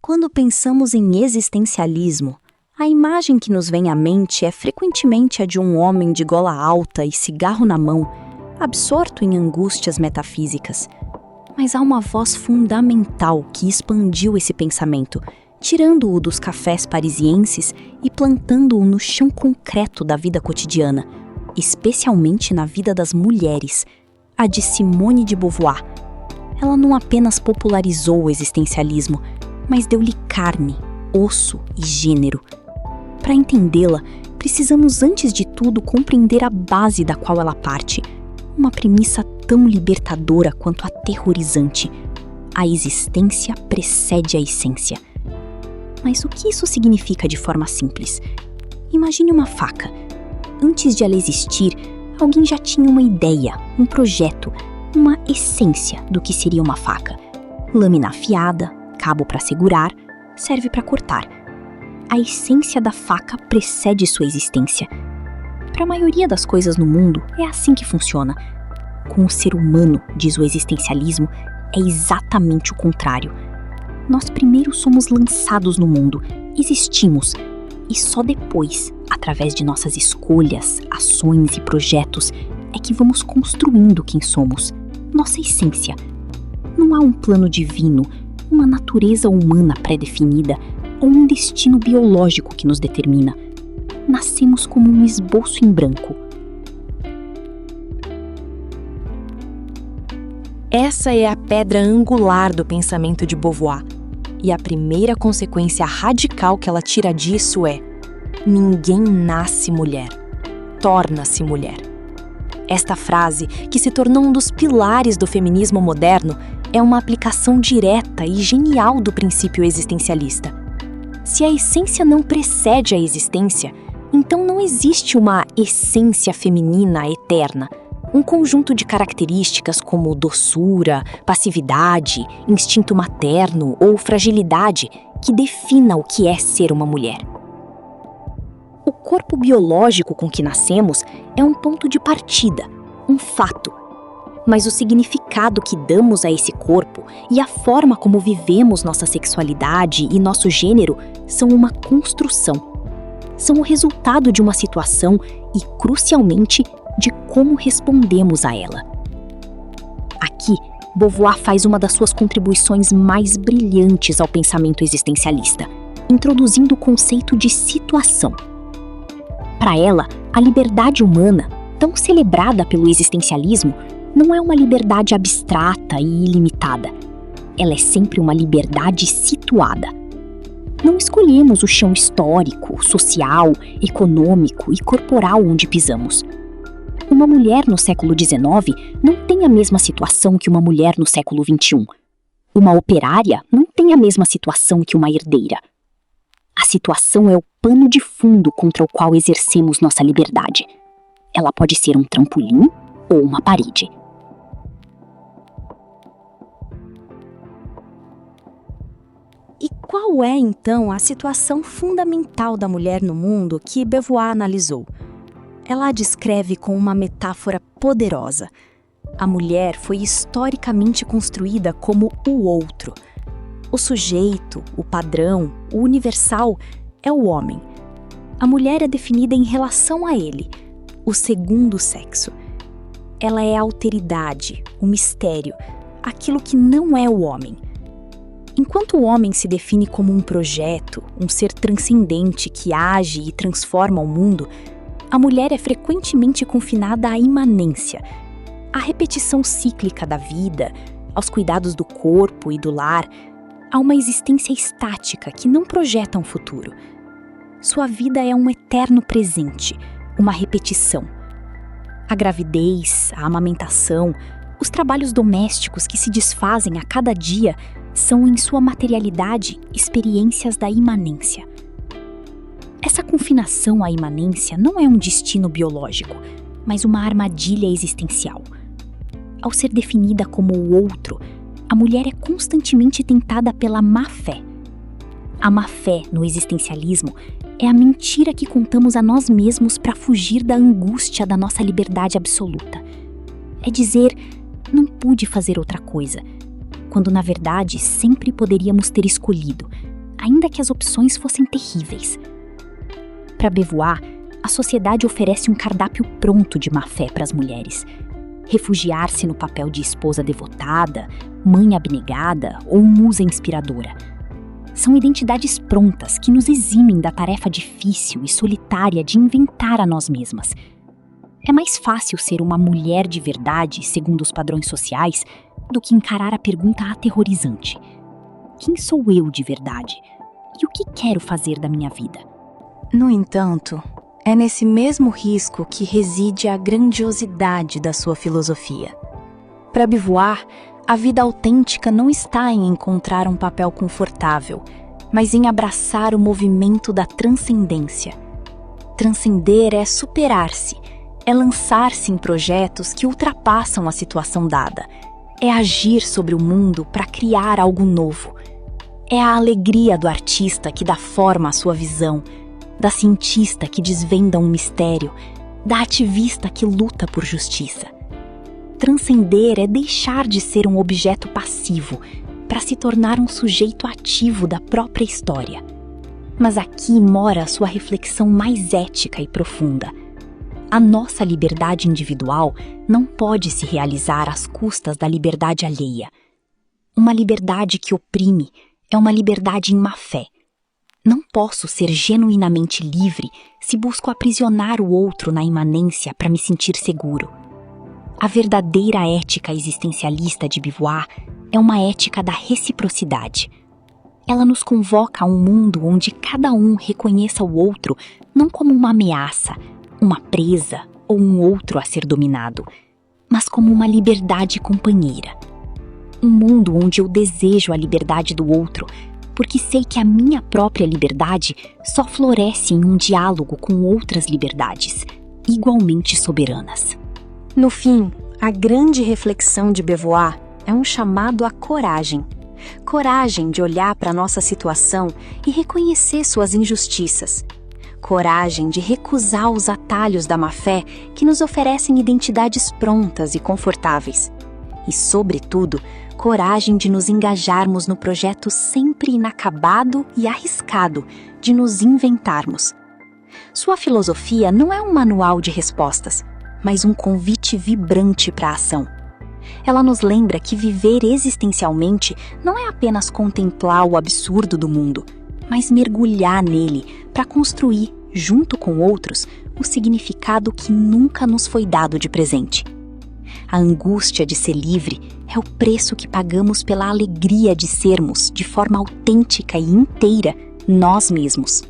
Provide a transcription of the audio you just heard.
Quando pensamos em existencialismo, a imagem que nos vem à mente é frequentemente a de um homem de gola alta e cigarro na mão, absorto em angústias metafísicas. Mas há uma voz fundamental que expandiu esse pensamento, tirando-o dos cafés parisienses e plantando-o no chão concreto da vida cotidiana, especialmente na vida das mulheres, a de Simone de Beauvoir. Ela não apenas popularizou o existencialismo, mas deu-lhe carne, osso e gênero. Para entendê-la, precisamos antes de tudo compreender a base da qual ela parte, uma premissa tão libertadora quanto aterrorizante. A existência precede a essência. Mas o que isso significa de forma simples? Imagine uma faca. Antes de ela existir, alguém já tinha uma ideia, um projeto, uma essência do que seria uma faca. Lâmina afiada, cabo para segurar, serve para cortar. A essência da faca precede sua existência. Para a maioria das coisas no mundo, é assim que funciona. Com o ser humano, diz o existencialismo, é exatamente o contrário. Nós primeiro somos lançados no mundo, existimos, e só depois, através de nossas escolhas, ações e projetos, é que vamos construindo quem somos, nossa essência. Não há um plano divino, uma natureza humana pré-definida ou um destino biológico que nos determina. Nascemos como um esboço em branco. Essa é a pedra angular do pensamento de Beauvoir. E a primeira consequência radical que ela tira disso é: ninguém nasce mulher, torna-se mulher. Esta frase, que se tornou um dos pilares do feminismo moderno, é uma aplicação direta e genial do princípio existencialista. Se a essência não precede a existência, então não existe uma essência feminina eterna, um conjunto de características como doçura, passividade, instinto materno ou fragilidade que defina o que é ser uma mulher. O corpo biológico com que nascemos é um ponto de partida, um fato. Mas o significado que damos a esse corpo e a forma como vivemos nossa sexualidade e nosso gênero são uma construção. São o resultado de uma situação e, crucialmente, de como respondemos a ela. Aqui, Beauvoir faz uma das suas contribuições mais brilhantes ao pensamento existencialista, introduzindo o conceito de situação. Para ela, a liberdade humana, tão celebrada pelo existencialismo, não é uma liberdade abstrata e ilimitada. Ela é sempre uma liberdade situada. Não escolhemos o chão histórico, social, econômico e corporal onde pisamos. Uma mulher no século XIX não tem a mesma situação que uma mulher no século XXI. Uma operária não tem a mesma situação que uma herdeira. A situação é o pano de fundo contra o qual exercemos nossa liberdade. Ela pode ser um trampolim ou uma parede. E qual é, então, a situação fundamental da mulher no mundo que Beauvoir analisou? Ela a descreve com uma metáfora poderosa. A mulher foi historicamente construída como o outro. O sujeito, o padrão, o universal é o homem. A mulher é definida em relação a ele, o segundo sexo. Ela é a alteridade, o mistério, aquilo que não é o homem. Enquanto o homem se define como um projeto, um ser transcendente que age e transforma o mundo, a mulher é frequentemente confinada à imanência, à repetição cíclica da vida, aos cuidados do corpo e do lar, a uma existência estática que não projeta um futuro. Sua vida é um eterno presente, uma repetição. A gravidez, a amamentação, os trabalhos domésticos que se desfazem a cada dia são, em sua materialidade, experiências da imanência. Essa confinação à imanência não é um destino biológico, mas uma armadilha existencial. Ao ser definida como o outro, a mulher é constantemente tentada pela má-fé. A má-fé, no existencialismo, é a mentira que contamos a nós mesmos para fugir da angústia da nossa liberdade absoluta. É dizer, não pude fazer outra coisa, quando na verdade sempre poderíamos ter escolhido, ainda que as opções fossem terríveis. Para Beauvoir, a sociedade oferece um cardápio pronto de má-fé para as mulheres. Refugiar-se no papel de esposa devotada, mãe abnegada ou musa inspiradora. São identidades prontas que nos eximem da tarefa difícil e solitária de inventar a nós mesmas. É mais fácil ser uma mulher de verdade, segundo os padrões sociais, do que encarar a pergunta aterrorizante: quem sou eu de verdade? E o que quero fazer da minha vida? No entanto, é nesse mesmo risco que reside a grandiosidade da sua filosofia. Para Beauvoir, a vida autêntica não está em encontrar um papel confortável, mas em abraçar o movimento da transcendência. Transcender é superar-se, é lançar-se em projetos que ultrapassam a situação dada, é agir sobre o mundo para criar algo novo. É a alegria do artista que dá forma à sua visão, da cientista que desvenda um mistério, da ativista que luta por justiça. Transcender é deixar de ser um objeto passivo para se tornar um sujeito ativo da própria história. Mas aqui mora a sua reflexão mais ética e profunda. A nossa liberdade individual não pode se realizar às custas da liberdade alheia. Uma liberdade que oprime é uma liberdade em má-fé. Não posso ser genuinamente livre se busco aprisionar o outro na imanência para me sentir seguro. A verdadeira ética existencialista de Beauvoir é uma ética da reciprocidade. Ela nos convoca a um mundo onde cada um reconheça o outro não como uma ameaça, uma presa ou um outro a ser dominado, mas como uma liberdade companheira. Um mundo onde eu desejo a liberdade do outro, porque sei que a minha própria liberdade só floresce em um diálogo com outras liberdades, igualmente soberanas. No fim, a grande reflexão de Beauvoir é um chamado à coragem. Coragem de olhar para a nossa situação e reconhecer suas injustiças. Coragem de recusar os atalhos da má-fé que nos oferecem identidades prontas e confortáveis. E, sobretudo, coragem de nos engajarmos no projeto sempre inacabado e arriscado de nos inventarmos. Sua filosofia não é um manual de respostas, mas um convite vibrante para a ação. Ela nos lembra que viver existencialmente não é apenas contemplar o absurdo do mundo, mas mergulhar nele para construir, junto com outros, o significado que nunca nos foi dado de presente. A angústia de ser livre é o preço que pagamos pela alegria de sermos, de forma autêntica e inteira, nós mesmos.